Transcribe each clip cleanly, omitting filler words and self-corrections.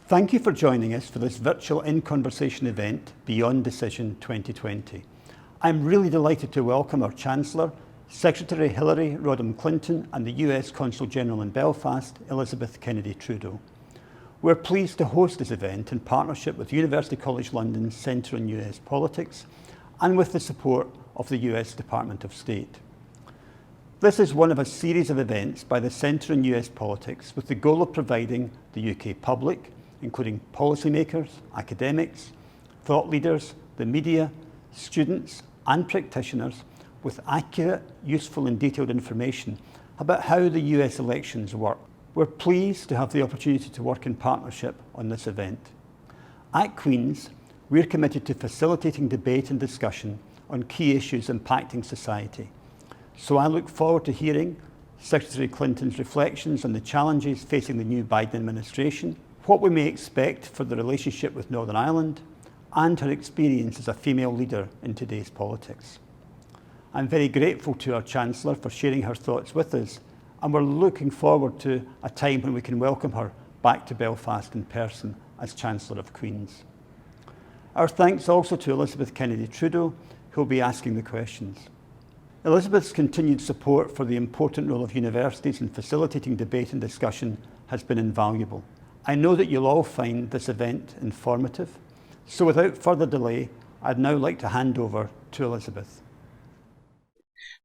Thank you for joining us for this virtual In Conversation event, Beyond Decision 2020. I'm really delighted to welcome our Chancellor, Secretary Hillary Rodham Clinton, and the US Consul General in Belfast, Elizabeth Kennedy Trudeau. We're pleased to host this event in partnership with University College London's Centre on US Politics and with the support of the US Department of State. This is one of a series of events by the Centre on US Politics with the goal of providing the UK public, including policymakers, academics, thought leaders, the media, students and practitioners with accurate, useful and detailed information about how the US elections work. We're pleased to have the opportunity to work in partnership on this event. At Queen's, we're committed to facilitating debate and discussion on key issues impacting society. So I look forward to hearing Secretary Clinton's reflections on the challenges facing the new Biden administration, what we may expect for the relationship with Northern Ireland, and her experience as a female leader in today's politics. I'm very grateful to our Chancellor for sharing her thoughts with us, and we're looking forward to a time when we can welcome her back to Belfast in person as Chancellor of Queen's. Our thanks also to Elizabeth Kennedy Trudeau, who will be asking the questions. Elizabeth's continued support for the important role of universities in facilitating debate and discussion has been invaluable. I know that you'll all find this event informative, so without further delay, I'd now like to hand over to Elizabeth.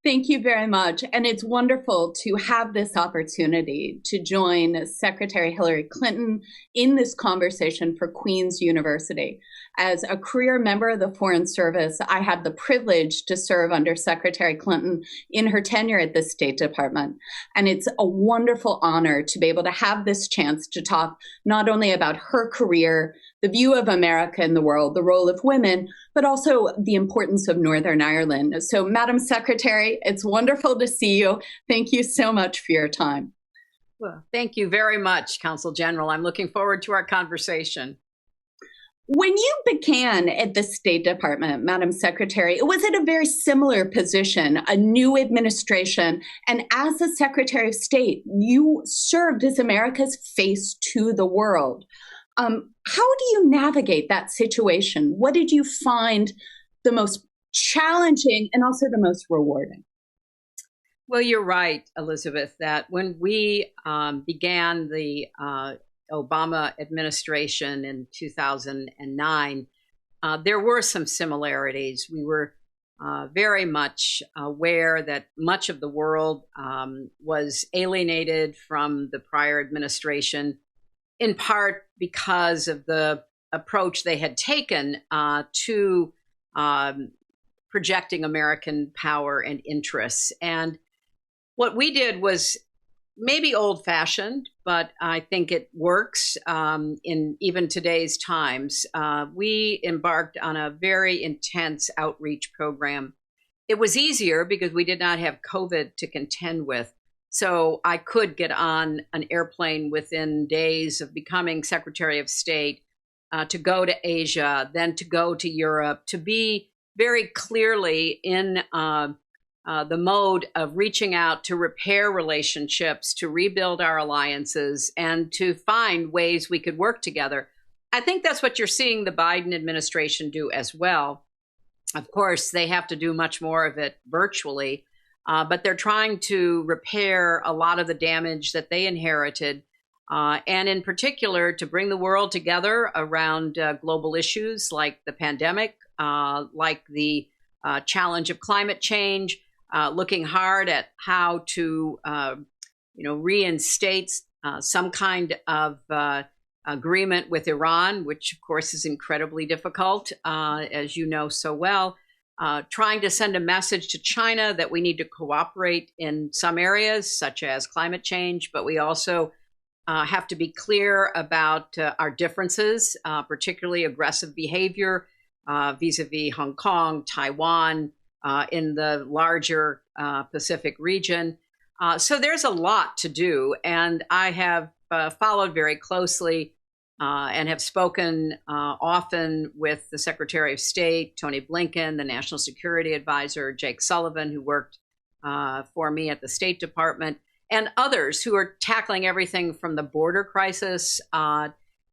Thank you very much. And it's wonderful to have this opportunity to join Secretary Hillary Clinton in this conversation for Queen's University. As a career member of the Foreign Service, I had the privilege to serve under Secretary Clinton in her tenure at the State Department. And it's a wonderful honor to be able to have this chance to talk not only about her career, the view of America in the world, the role of women, but also the importance of Northern Ireland. So, Madam Secretary, it's wonderful to see you. Thank you so much for your time. Well, thank you very much, Consul General. I'm looking forward to our conversation. When you began at the State Department, Madam Secretary, it was at a very similar position, a new administration. And as the Secretary of State, you served as America's face to the world. How do you navigate that situation? What did you find the most challenging and also the most rewarding? Well, you're right, Elizabeth, that when we began the Obama administration in 2009, there were some similarities. We were very much aware that much of the world was alienated from the prior administration, in part because of the approach they had taken to projecting American power and interests. And what we did was maybe old-fashioned, but I think it works in even today's times. We embarked on a very intense outreach program. It was easier because we did not have COVID to contend with. So I could get on an airplane within days of becoming Secretary of State to go to Asia, then to go to Europe, to be very clearly in the mode of reaching out to repair relationships, to rebuild our alliances, and to find ways we could work together. I think that's what you're seeing the Biden administration do as well. Of course, they have to do much more of it virtually. But they're trying to repair a lot of the damage that they inherited, and in particular, to bring the world together around global issues like the pandemic, like the challenge of climate change, looking hard at how to reinstate some kind of agreement with Iran, which, of course, is incredibly difficult, as you know so well. Trying to send a message to China that we need to cooperate in some areas, such as climate change, but we also have to be clear about our differences, particularly aggressive behavior vis-a-vis Hong Kong, Taiwan, in the larger Pacific region. So there's a lot to do, and I have followed very closely and have spoken often with the Secretary of State, Tony Blinken, the National Security Advisor, Jake Sullivan, who worked for me at the State Department, and others who are tackling everything from the border crisis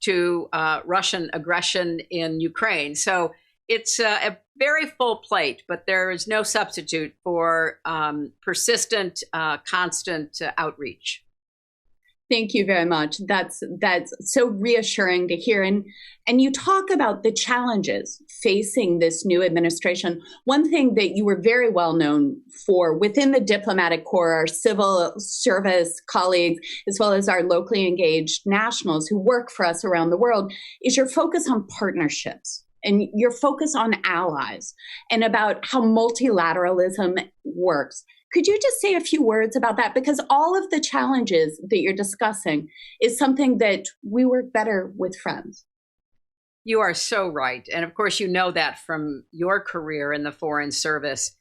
to Russian aggression in Ukraine. So it's a very full plate, but there is no substitute for persistent, constant outreach. Thank you very much. That's so reassuring to hear. And you talk about the challenges facing this new administration. One thing that you were very well known for within the diplomatic corps, our civil service colleagues, as well as our locally engaged nationals who work for us around the world, is your focus on partnerships and your focus on allies and about how multilateralism works. Could you just say a few words about that? Because all of the challenges that you're discussing is something that we work better with friends. You are so right. And of course, you know that from your career in the Foreign Service.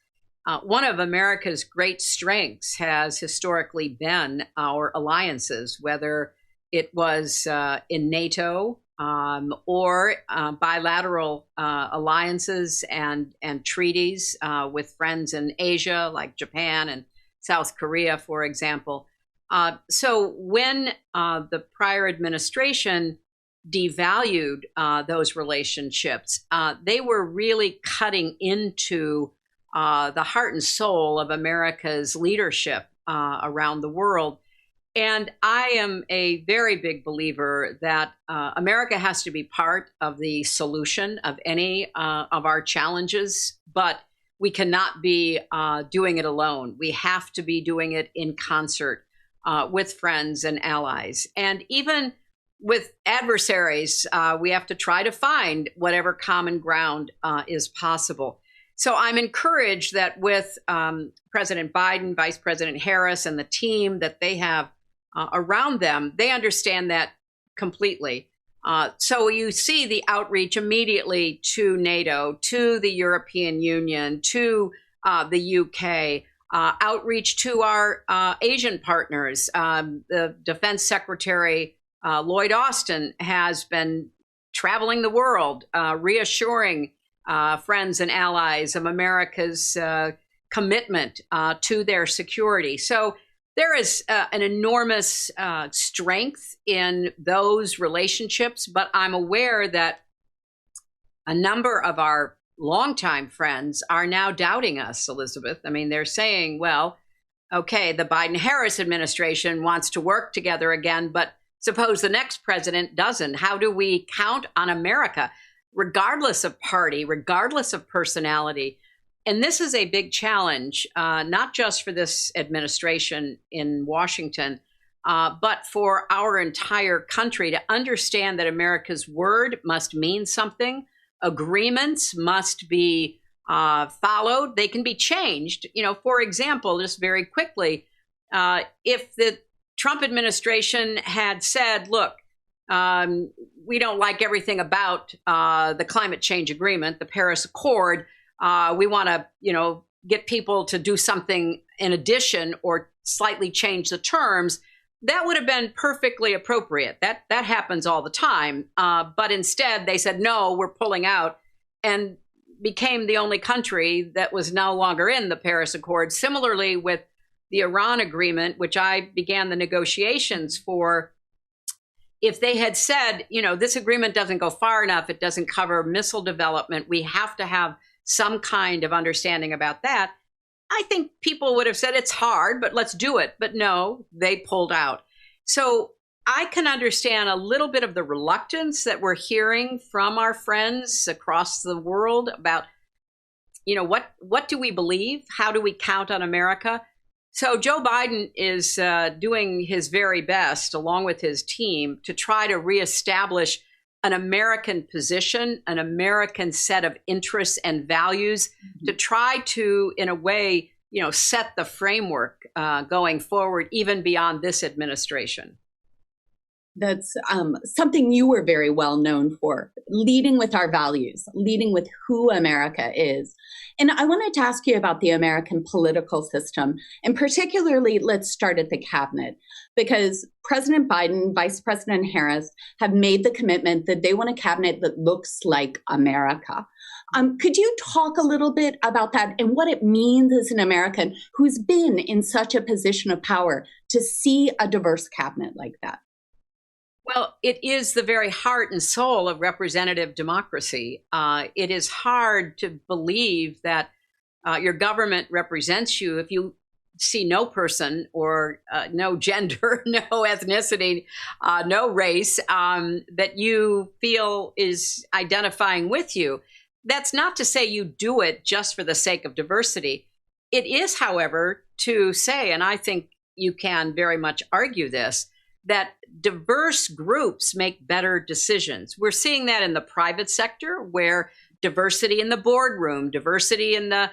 One of America's great strengths has historically been our alliances, whether it was in NATO or bilateral alliances and treaties with friends in Asia, like Japan and South Korea, for example. So when the prior administration devalued those relationships, they were really cutting into the heart and soul of America's leadership around the world. And I am a very big believer that America has to be part of the solution of any of our challenges, but we cannot be doing it alone. We have to be doing it in concert with friends and allies. And even with adversaries, we have to try to find whatever common ground is possible. So I'm encouraged that with President Biden, Vice President Harris, and the team that they have around them, they understand that completely. So you see the outreach immediately to NATO, to the European Union, to the UK, outreach to our Asian partners. The Defense Secretary Lloyd Austin has been traveling the world, reassuring friends and allies of America's commitment to their security. So there is an enormous strength in those relationships, but I'm aware that a number of our longtime friends are now doubting us, Elizabeth. I mean, they're saying, well, okay, the Biden-Harris administration wants to work together again, but suppose the next president doesn't. How do we count on America, regardless of party, regardless of personality? And this is a big challenge, not just for this administration in Washington, but for our entire country to understand that America's word must mean something. Agreements must be followed. They can be changed. You know, for example, just very quickly, if the Trump administration had said, look, we don't like everything about the climate change agreement, the Paris Accord. We want to, get people to do something in addition or slightly change the terms. That would have been perfectly appropriate. That happens all the time. But instead, they said, no, we're pulling out, and became the only country that was no longer in the Paris Accord. Similarly, with the Iran agreement, which I began the negotiations for, if they had said, this agreement doesn't go far enough, it doesn't cover missile development, we have to have some kind of understanding about that, I think people would have said it's hard, but let's do it. But no, they pulled out. So I can understand a little bit of the reluctance that we're hearing from our friends across the world about, what do we believe? How do we count on America? So Joe Biden is doing his very best, along with his team, to try to reestablish an American position, an American set of interests and values, to try to, in a way, set the framework going forward, even beyond this administration. That's something you were very well known for, leading with our values, leading with who America is. And I wanted to ask you about the American political system, and particularly, let's start at the cabinet, because President Biden, Vice President Harris have made the commitment that they want a cabinet that looks like America. Could you talk a little bit about that and what it means as an American who's been in such a position of power to see a diverse cabinet like that? Well, it is the very heart and soul of representative democracy. It is hard to believe that your government represents you if you see no person or no gender, no ethnicity, no race that you feel is identifying with you. That's not to say you do it just for the sake of diversity. It is, however, to say, and I think you can very much argue this, that diverse groups make better decisions. We're seeing that in the private sector, where diversity in the boardroom, diversity in the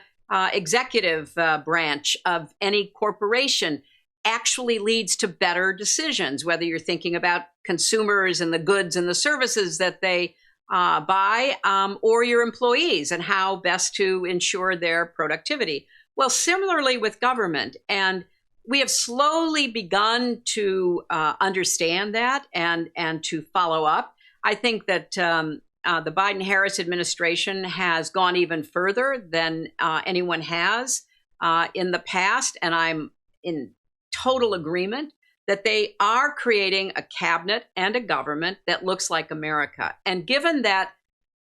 executive branch of any corporation actually leads to better decisions, whether you're thinking about consumers and the goods and the services that they buy, or your employees and how best to ensure their productivity. Well, similarly with government, and we have slowly begun to understand that and to follow up. I think that the Biden-Harris administration has gone even further than anyone has in the past, and I'm in total agreement that they are creating a cabinet and a government that looks like America. And given that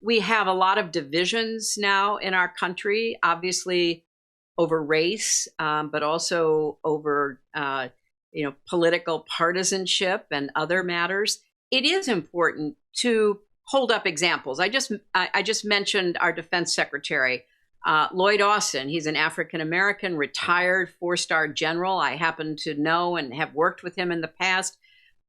we have a lot of divisions now in our country, obviously over race, but also over political partisanship and other matters, it is important to hold up examples. I just mentioned our Defense Secretary, Lloyd Austin. He's an African American, retired 4-star general. I happen to know and have worked with him in the past.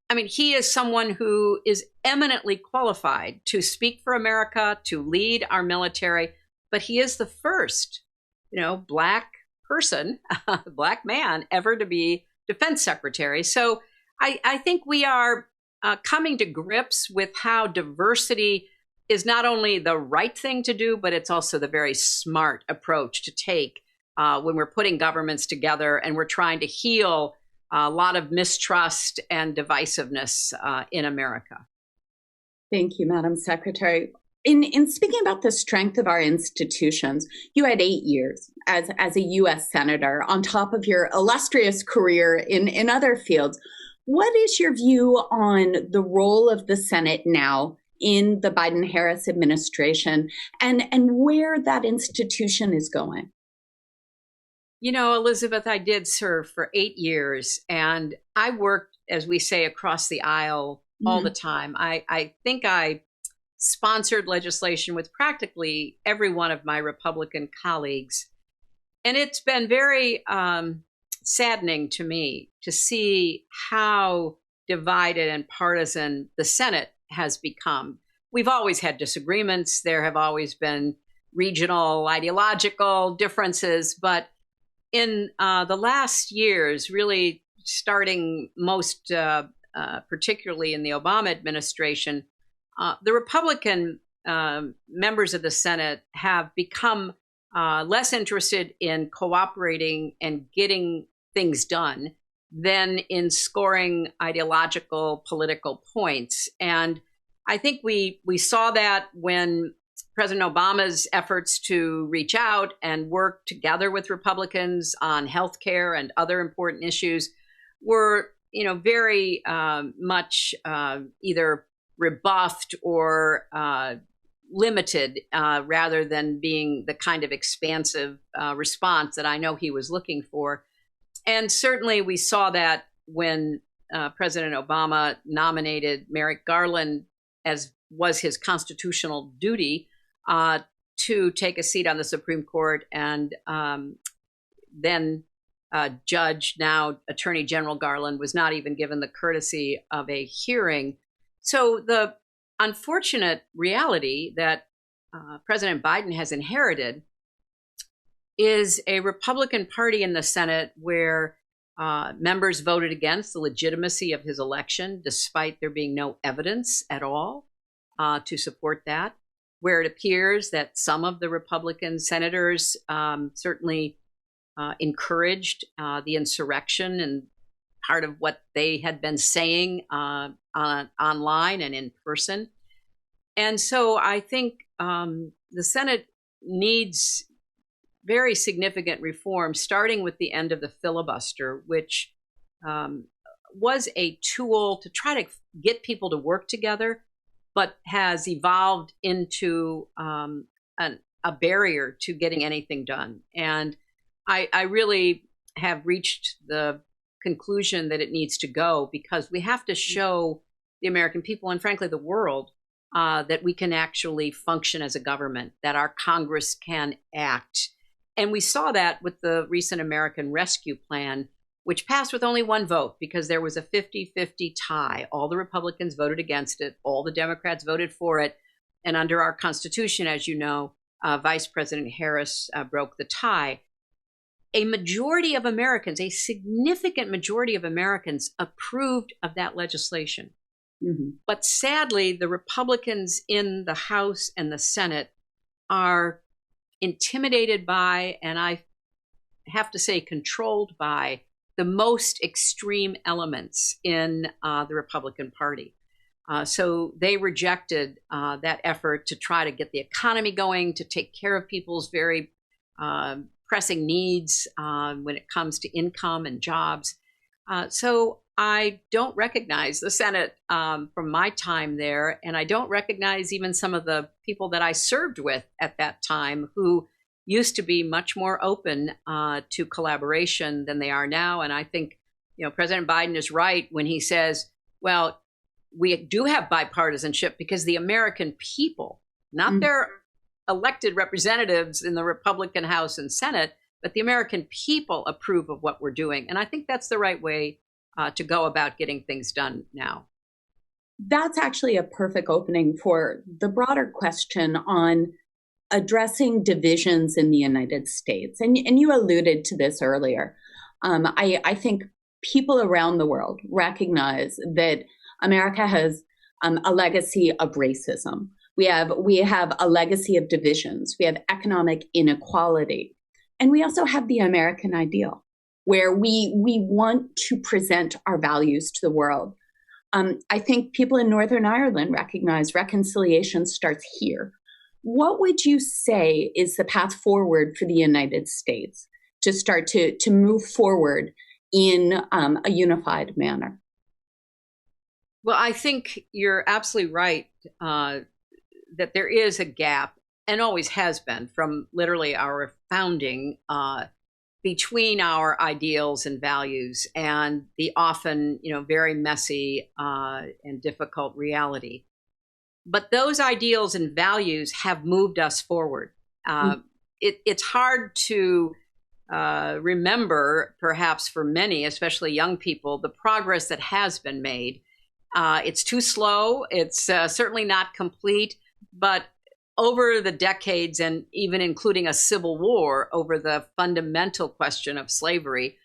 I mean, he is someone who is eminently qualified to speak for America, to lead our military, but he is the first Black person, Black man ever to be defense secretary. So I think we are coming to grips with how diversity is not only the right thing to do, but it's also the very smart approach to take when we're putting governments together and we're trying to heal a lot of mistrust and divisiveness in America. Thank you, Madam Secretary. In speaking about the strength of our institutions, you had 8 years as a U.S. Senator on top of your illustrious career in other fields. What is your view on the role of the Senate now in the Biden-Harris administration and where that institution is going? Elizabeth, I did serve for 8 years, and I worked, as we say, across the aisle all the time. I think I sponsored legislation with practically every one of my Republican colleagues. And it's been very saddening to me to see how divided and partisan the Senate has become. We've always had disagreements. There have always been regional, ideological differences. But in the last years, really starting most particularly in the Obama administration, the Republican members of the Senate have become less interested in cooperating and getting things done than in scoring ideological political points. And I think we saw that when President Obama's efforts to reach out and work together with Republicans on health care and other important issues were, very much either rebuffed or limited rather than being the kind of expansive response that I know he was looking for. And certainly we saw that when President Obama nominated Merrick Garland, as was his constitutional duty, to take a seat on the Supreme Court, and then Judge, now Attorney General Garland, was not even given the courtesy of a hearing. So the unfortunate reality that President Biden has inherited is a Republican Party in the Senate where members voted against the legitimacy of his election, despite there being no evidence at all to support that, where it appears that some of the Republican senators certainly encouraged the insurrection, and part of what they had been saying online and in person. And so I think the Senate needs very significant reform, starting with the end of the filibuster, which was a tool to try to get people to work together, but has evolved into a barrier to getting anything done. And I really have reached the conclusion that it needs to go, because we have to show the American people and frankly the world that we can actually function as a government, that our Congress can act. And we saw that with the recent American Rescue Plan, which passed with only one vote because there was a 50-50 tie. All the Republicans voted against it. All the Democrats voted for it. And under our Constitution, as you know, Vice President Harris broke the tie. A majority of Americans, a significant majority of Americans, approved of that legislation. Mm-hmm. But sadly, the Republicans in the House and the Senate are intimidated by, and I have to say controlled by, the most extreme elements in the Republican Party. So they rejected that effort to try to get the economy going, to take care of people's very pressing needs when it comes to income and jobs. So I don't recognize the Senate from my time there, and I don't recognize even some of the people that I served with at that time who used to be much more open to collaboration than they are now. And I think, President Biden is right when he says, well, we do have bipartisanship because the American people, not their elected representatives in the Republican House and Senate, but the American people approve of what we're doing. And I think that's the right way to go about getting things done now. That's actually a perfect opening for the broader question on addressing divisions in the United States. And you alluded to this earlier. I think people around the world recognize that America has a legacy of racism. We have a legacy of divisions. We have economic inequality. And we also have the American ideal, where we want to present our values to the world. I think people in Northern Ireland recognize reconciliation starts here. What would you say is the path forward for the United States to start to move forward in a unified manner? Well, I think you're absolutely right that there is a gap, and always has been, from literally our founding, between our ideals and values and the often, very messy and difficult reality. But those ideals and values have moved us forward. It's hard to remember, perhaps for many, especially young people, the progress that has been made. It's too slow. It's certainly not complete. But over the decades, and even including a civil war over the fundamental question of slavery,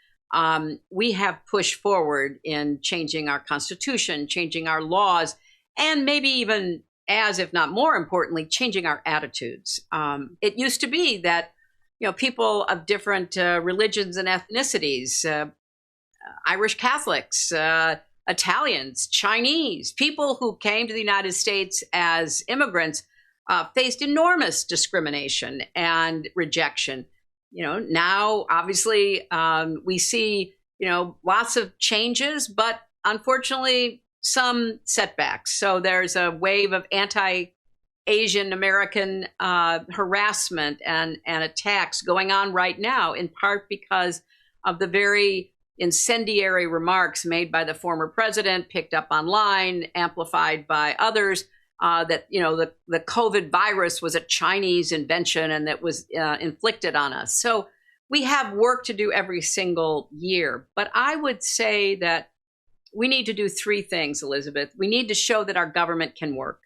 we have pushed forward in changing our Constitution, changing our laws, and maybe even, as if not more importantly, changing our attitudes. It used to be that people of different religions and ethnicities, Irish Catholics, Italians, Chinese, people who came to the United States as immigrants faced enormous discrimination and rejection. Now, obviously, we see, lots of changes, but unfortunately, some setbacks. So there's a wave of anti-Asian American harassment and attacks going on right now, in part because of the very incendiary remarks made by the former president, picked up online, amplified by others, that the COVID virus was a Chinese invention and that was inflicted on us. So we have work to do every single year. But I would say that we need to do three things, Elizabeth. We need to show that our government can work.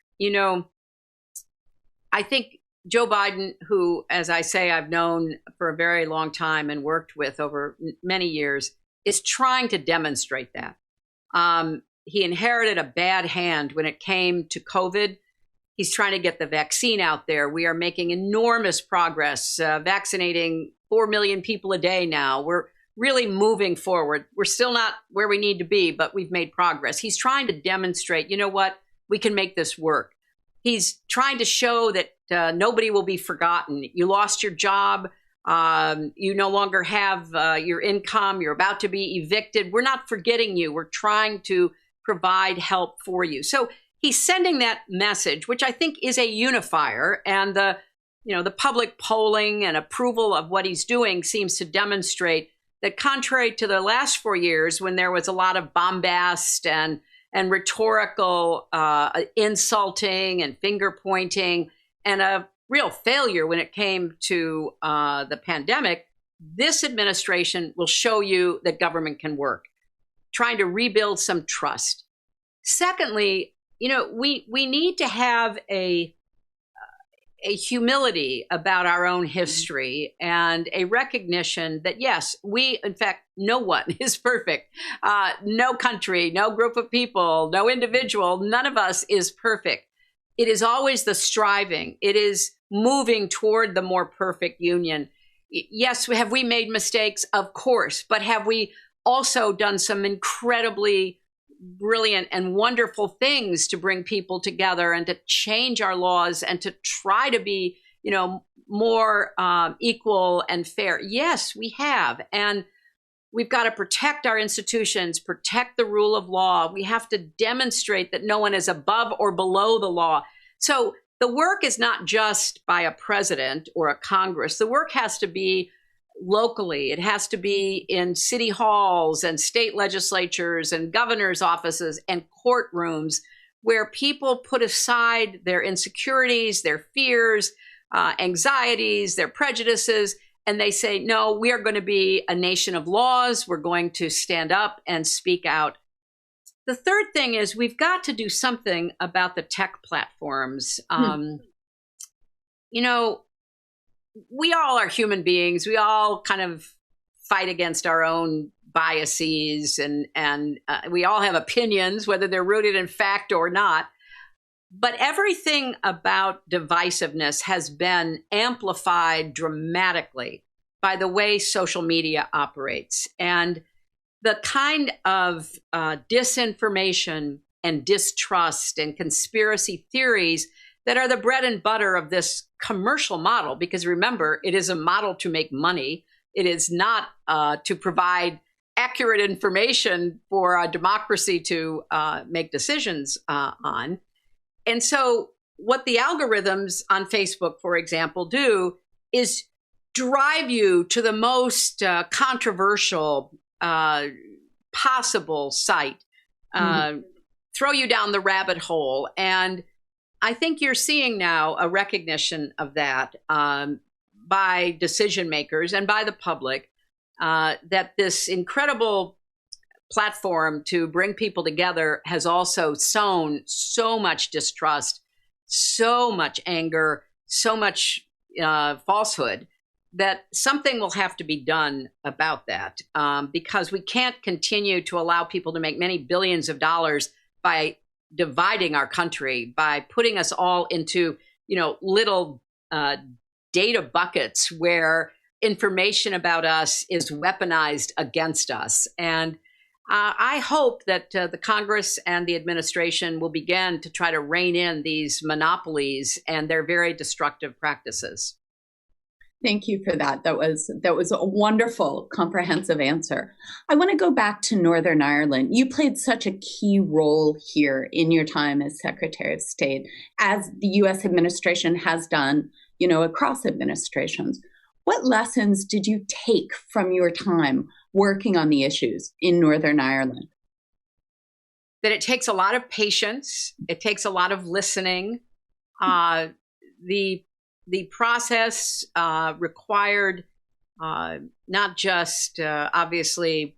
I think Joe Biden, who, as I say, I've known for a very long time and worked with over many years, is trying to demonstrate that. He inherited a bad hand when it came to COVID. He's trying to get the vaccine out there. We are making enormous progress, vaccinating 4 million people a day now. We're really moving forward. We're still not where we need to be, but we've made progress. He's trying to demonstrate, we can make this work. He's trying to show that nobody will be forgotten. You lost your job. You no longer have your income. You're about to be evicted. We're not forgetting you. We're trying to provide help for you. So he's sending that message, which I think is a unifier. And the public polling and approval of what he's doing seems to demonstrate that, contrary to the last 4 years, when there was a lot of bombast and rhetorical insulting and finger pointing and a real failure when it came to the pandemic, this administration will show you that government can work, trying to rebuild some trust. Secondly, we need to have a humility about our own history and a recognition that, yes, in fact, no one is perfect. No country, no group of people, no individual, none of us is perfect. It is always the striving. It is moving toward the more perfect union. Yes, have we made mistakes? Of course. But have we also done some incredibly brilliant and wonderful things to bring people together and to change our laws and to try to be, more equal and fair? Yes, we have. And we've got to protect our institutions, protect the rule of law. We have to demonstrate that no one is above or below the law. So the work is not just by a president or a Congress. The work has to be locally. It has to be in city halls and state legislatures and governor's offices and courtrooms, where people put aside their insecurities, their fears, anxieties, their prejudices, and they say, no, we are going to be a nation of laws. We're going to stand up and speak out. The third thing is we've got to do something about the tech platforms. We all are human beings. We all kind of fight against our own biases, and we all have opinions, whether they're rooted in fact or not. But everything about divisiveness has been amplified dramatically by the way social media operates. And the kind of disinformation and distrust and conspiracy theories that are the bread and butter of this commercial model, because remember, it is a model to make money. It is not to provide accurate information for a democracy to make decisions on. And so what the algorithms on Facebook, for example, do is drive you to the most controversial possible site, throw you down the rabbit hole. And I think you're seeing now a recognition of that by decision makers and by the public, that this incredible platform to bring people together has also sown so much distrust, so much anger, so much falsehood, that something will have to be done about that, because we can't continue to allow people to make many billions of dollars by dividing our country, by putting us all into, little data buckets where information about us is weaponized against us. And I hope that the Congress and the administration will begin to try to rein in these monopolies and their very destructive practices. Thank you for that. That was a wonderful, comprehensive answer. I want to go back to Northern Ireland. You played such a key role here in your time as Secretary of State, as the U.S. administration has done, across administrations. What lessons did you take from your time working on the issues in Northern Ireland? That it takes a lot of patience. It takes a lot of listening. The process required not just, obviously,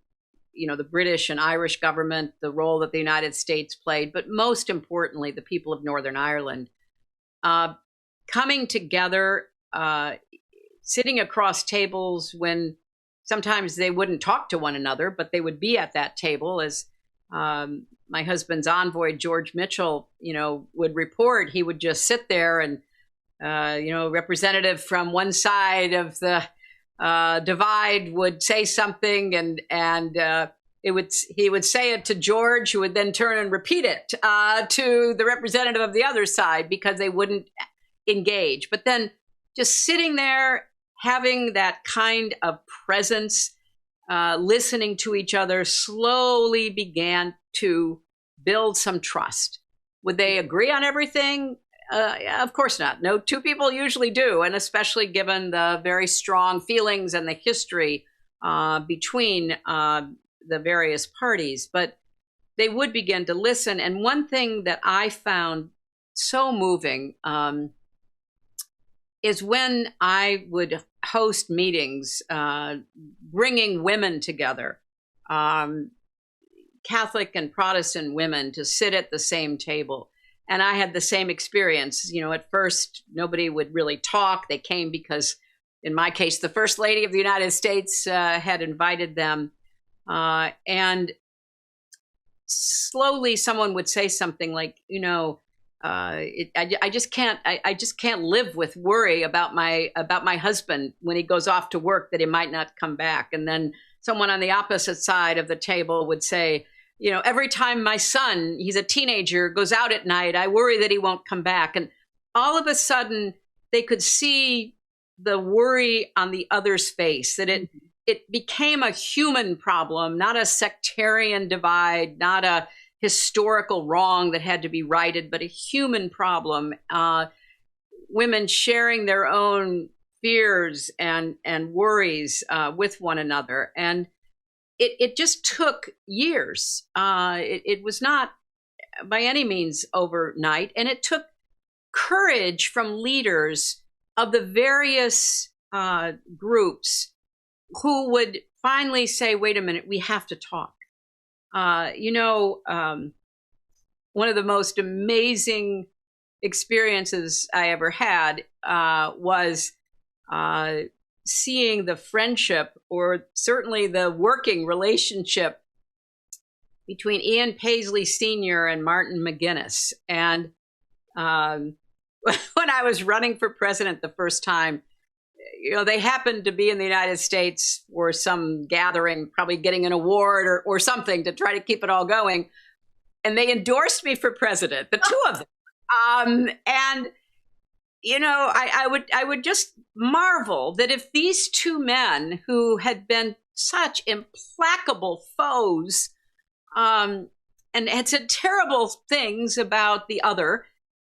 the British and Irish government, the role that the United States played, but most importantly, the people of Northern Ireland coming together, sitting across tables when sometimes they wouldn't talk to one another, but they would be at that table. As my husband's envoy, George Mitchell, would report, he would just sit there and representative from one side of the divide would say something, and he would say it to George, who would then turn and repeat it to the representative of the other side, because they wouldn't engage. But then just sitting there having that kind of presence, listening to each other, slowly began to build some trust. Would they agree on everything? Yeah, of course not. No, two people usually do, and especially given the very strong feelings and the history between the various parties. But they would begin to listen. And one thing that I found so moving is when I would host meetings, bringing women together, Catholic and Protestant women, to sit at the same table. And I had the same experience. You know, at first, nobody would really talk. They came because, in my case, the First Lady of the United States had invited them. And slowly someone would say something like, you know, I just can't live with worry about my husband when he goes off to work, that he might not come back. And then someone on the opposite side of the table would say, you know, every time my son, he's a teenager, goes out at night, I worry that he won't come back. And all of a sudden they could see the worry on the other's face, that it became a human problem, not a sectarian divide, not a historical wrong that had to be righted, but a human problem. Women sharing their own fears and worries with one another. And it just took years. It was not by any means overnight. And it took courage from leaders of the various groups who would finally say, wait a minute, we have to talk. You know, one of the most amazing experiences I ever had was seeing the friendship, or certainly the working relationship, between Ian Paisley Sr. and Martin McGuinness. And when I was running for president the first time, you know, they happened to be in the United States for some gathering, probably getting an award or something to try to keep it all going. And they endorsed me for president, the two of them. And, you know, I would just marvel that if these two men, who had been such implacable foes and had said terrible things about the other,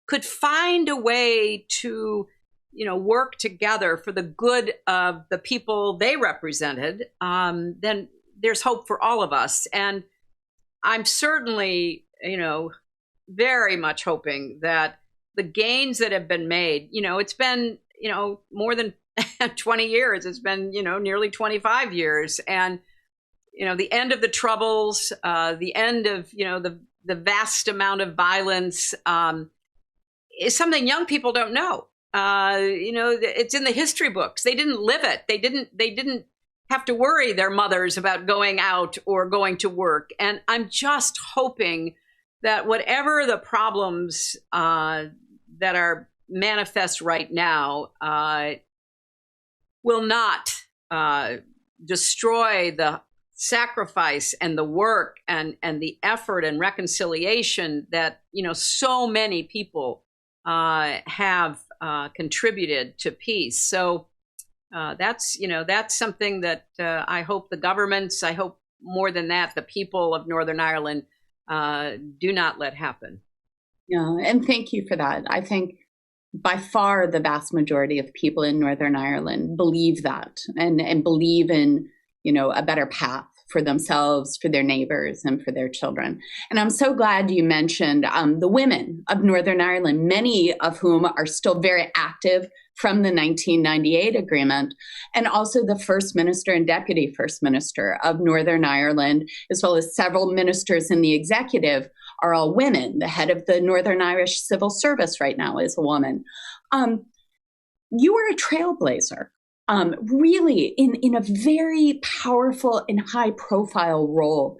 could find a way to, you know, work together for the good of the people they represented, then there's hope for all of us. And I'm certainly, you know, very much hoping that the gains that have been made, you know, it's been, you know, more than 20 years. It's been, you know, nearly 25 years. And, you know, the end of the Troubles, the end of, you know, the vast amount of violence is something young people don't know. You know, it's in the history books. They didn't live it. They didn't have to worry their mothers about going out or going to work. And I'm just hoping that whatever the problems that are manifest right now will not destroy the sacrifice and the work and the effort and reconciliation that, you know, so many people have contributed to peace. So that's, you know, that's something that I hope the governments, I hope more than that, the people of Northern Ireland do not let happen. Yeah, and thank you for that. I think by far the vast majority of people in Northern Ireland believe that and believe in, you know, a better path for themselves, for their neighbors, and for their children. And I'm so glad you mentioned the women of Northern Ireland, many of whom are still very active from the 1998 agreement, and also the First Minister and Deputy First Minister of Northern Ireland, as well as several ministers in the executive, are all women. The head of the Northern Irish Civil Service right now is a woman. You were a trailblazer. Really in a very powerful and high profile role.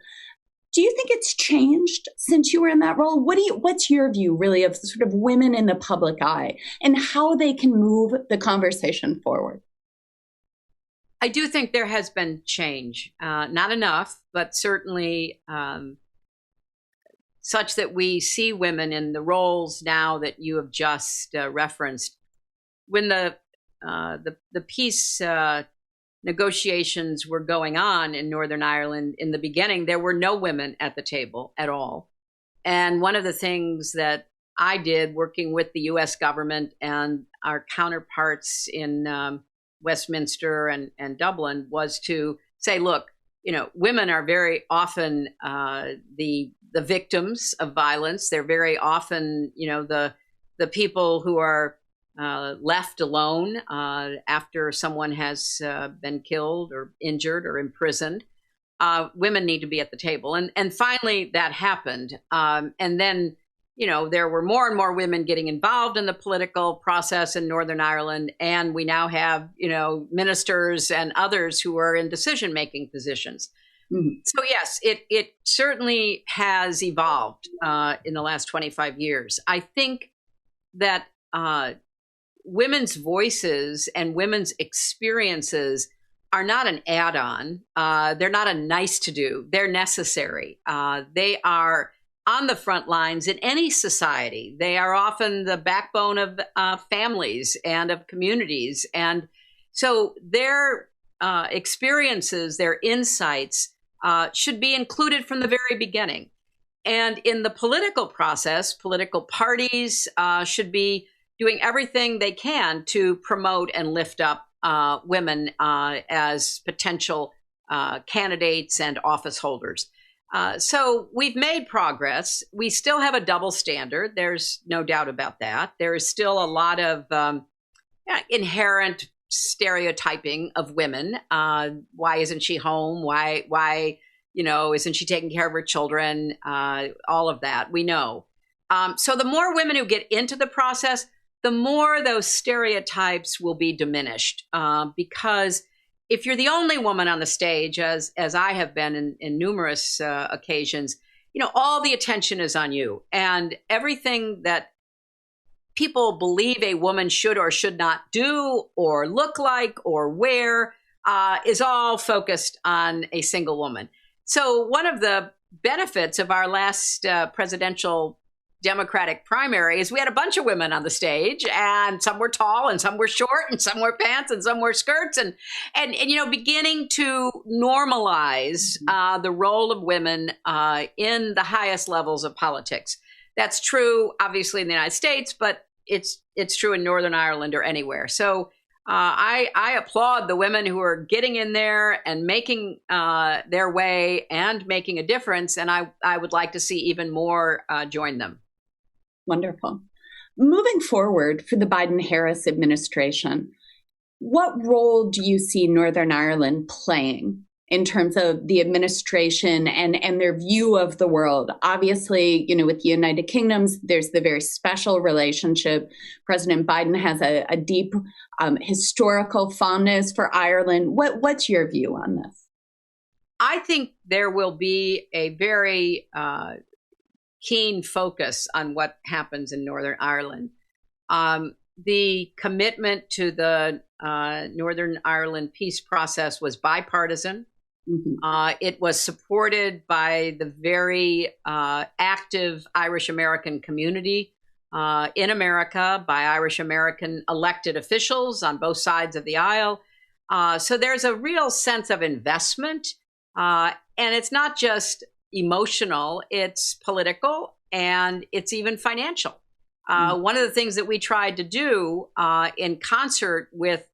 Do you think it's changed since you were in that role? What's your view really of sort of women in the public eye and how they can move the conversation forward? I do think there has been change, not enough, but certainly such that we see women in the roles now that you have just referenced. When the the peace negotiations were going on in Northern Ireland in the beginning, there were no women at the table at all. And one of the things that I did working with the U.S. government and our counterparts in Westminster and Dublin was to say, look, women are very often the victims of violence. They're very often, the people who are left alone after someone has been killed or injured or imprisoned. Women need to be at the table. And finally, that happened. And then, there were more and more women getting involved in the political process in Northern Ireland. And we now have, ministers and others who are in decision-making positions. Mm-hmm. So, yes, it certainly has evolved in the last 25 years. I think that women's voices and women's experiences are not an add-on. They're not a nice to do. They're necessary. They are on the front lines in any society. They are often the backbone of families and of communities. And so their experiences, their insights should be included from the very beginning. And in the political process, political parties should be doing everything they can to promote and lift up women as potential candidates and office holders. So we've made progress. We still have a double standard. There's no doubt about that. There is still a lot of inherent stereotyping of women. Why isn't she home? Why isn't she taking care of her children? All of that, we know. So the more women who get into the process, the more those stereotypes will be diminished. Because if you're the only woman on the stage, as I have been in numerous occasions, all the attention is on you. And everything that people believe a woman should or should not do or look like or wear is all focused on a single woman. So one of the benefits of our last presidential Democratic primary is we had a bunch of women on the stage, and some were tall and some were short and some wore pants and some wore skirts and beginning to normalize the role of women in the highest levels of politics. That's true, obviously, in the United States, but it's true in Northern Ireland or anywhere. So I applaud the women who are getting in there and making their way and making a difference, and I would like to see even more join them. Wonderful. Moving forward for the Biden-Harris administration, what role do you see Northern Ireland playing in terms of the administration and their view of the world? Obviously, with the United Kingdoms, there's the very special relationship. President Biden has a deep historical fondness for Ireland. What's your view on this? I think there will be a very keen focus on what happens in Northern Ireland. The commitment to the Northern Ireland peace process was bipartisan. Mm-hmm. It was supported by the very active Irish American community in America, by Irish American elected officials on both sides of the aisle. So there's a real sense of investment. And it's not just emotional, it's political, and it's even financial. One of the things that we tried to do in concert with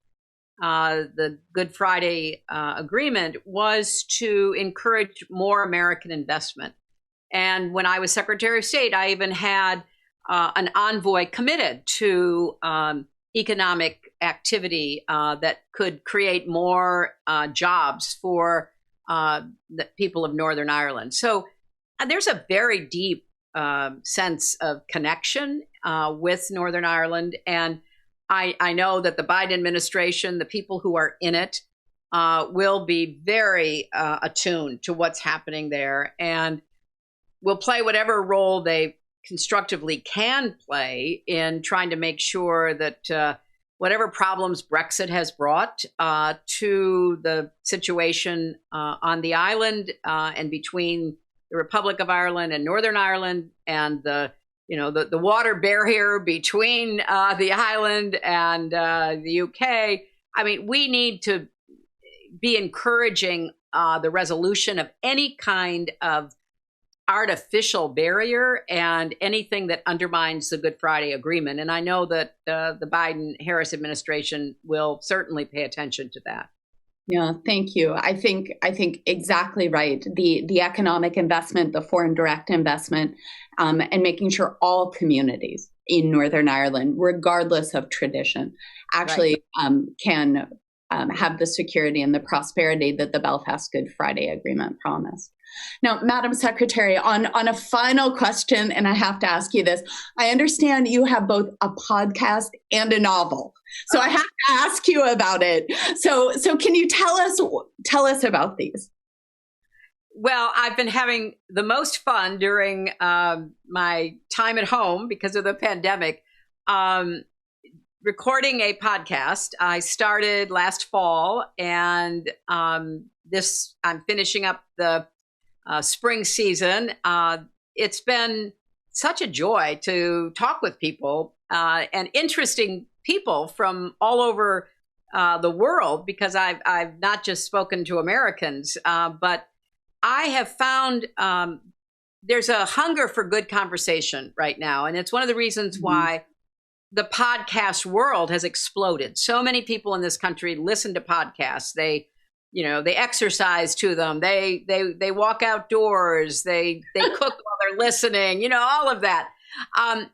the Good Friday Agreement was to encourage more American investment. And when I was Secretary of State, I even had an envoy committed to economic activity that could create more jobs for the people of Northern Ireland. So there's a very deep sense of connection with Northern Ireland. And I know that the Biden administration, the people who are in it, will be very attuned to what's happening there and will play whatever role they constructively can play in trying to make sure that whatever problems Brexit has brought to the situation on the island and between the Republic of Ireland and Northern Ireland and the the water barrier between the island and the UK. I mean, we need to be encouraging the resolution of any kind of artificial barrier and anything that undermines the Good Friday Agreement. And I know that the Biden-Harris administration will certainly pay attention to that. Yeah, thank you. I think exactly right. The economic investment, the foreign direct investment, and making sure all communities in Northern Ireland, regardless of tradition, actually can have the security and the prosperity that the Belfast Good Friday Agreement promised. Now, Madam Secretary, on a final question, and I have to ask you this, I understand you have both a podcast and a novel. So I have to ask you about it. So can you tell us about these? Well, I've been having the most fun during my time at home because of the pandemic, recording a podcast. I started last fall, and I'm finishing up the spring season. It's been such a joy to talk with people and interesting people from all over the world, because I've not just spoken to Americans, but I have found there's a hunger for good conversation right now. And it's one of the reasons why the podcast world has exploded. So many people in this country listen to podcasts. They exercise to them. They walk outdoors. They cook while they're listening. All of that.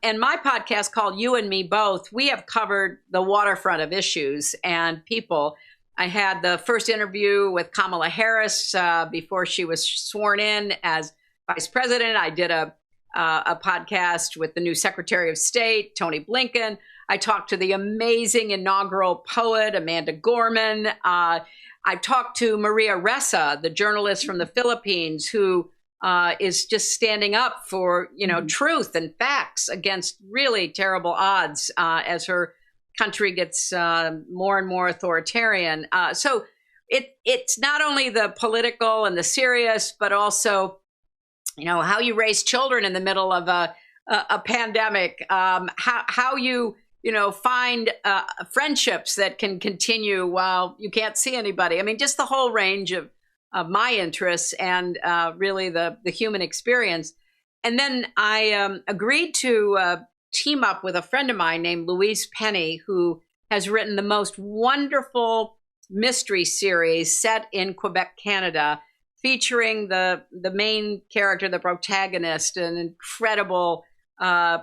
And my podcast, called You and Me Both, we have covered the waterfront of issues and people. I had the first interview with Kamala Harris before she was sworn in as vice president. I did a podcast with the new Secretary of State, Tony Blinken. I talked to the amazing inaugural poet, Amanda Gorman. I talked to Maria Ressa, the journalist from the Philippines, who is just standing up for, truth and facts against really terrible odds as her country gets more and more authoritarian. So it's not only the political and the serious, but also, how you raise children in the middle of a pandemic, how you find friendships that can continue while you can't see anybody. I mean, just the whole range of my interests and really the human experience. And then I agreed to team up with a friend of mine named Louise Penny, who has written the most wonderful mystery series set in Quebec, Canada, featuring the main character, the protagonist, an incredible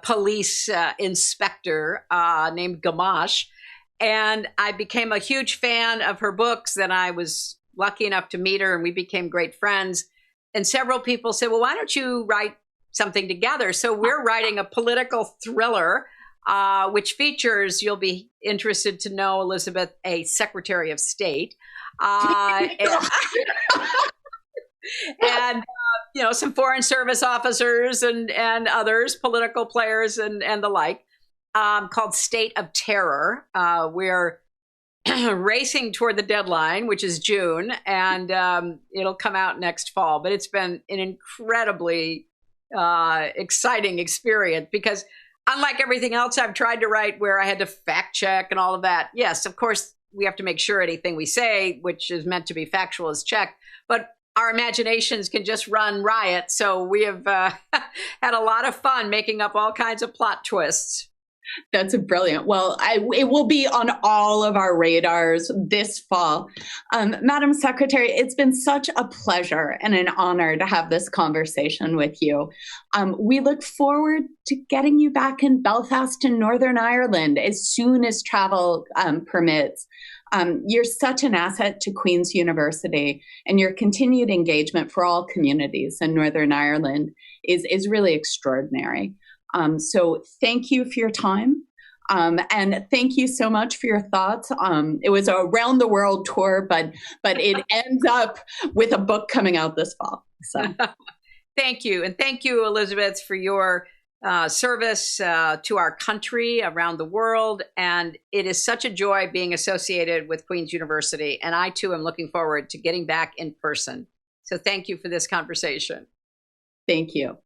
police inspector named Gamache. And I became a huge fan of her books. Then I was lucky enough to meet her, and we became great friends. And several people said, well, why don't you write something together? So we're writing a political thriller, which features, you'll be interested to know, Elizabeth, a Secretary of State. And some Foreign Service officers and others, political players and the like, called State of Terror. We're racing toward the deadline, which is June, and it'll come out next fall. But it's been an incredibly exciting experience, because unlike everything else I've tried to write where I had to fact check and all of that, yes, of course, we have to make sure anything we say, which is meant to be factual, is checked. But our imaginations can just run riot. So we have had a lot of fun making up all kinds of plot twists. That's brilliant. Well, it will be on all of our radars this fall. Madam Secretary, it's been such a pleasure and an honor to have this conversation with you. We look forward to getting you back in Belfast in Northern Ireland as soon as travel permits. You're such an asset to Queen's University, and your continued engagement for all communities in Northern Ireland is really extraordinary. So thank you for your time. And thank you so much for your thoughts. It was a round the world tour, but it ends up with a book coming out this fall. So thank you. And thank you, Elizabeth, for your service to our country around the world. And it is such a joy being associated with Queen's University. And I, too, am looking forward to getting back in person. So thank you for this conversation. Thank you.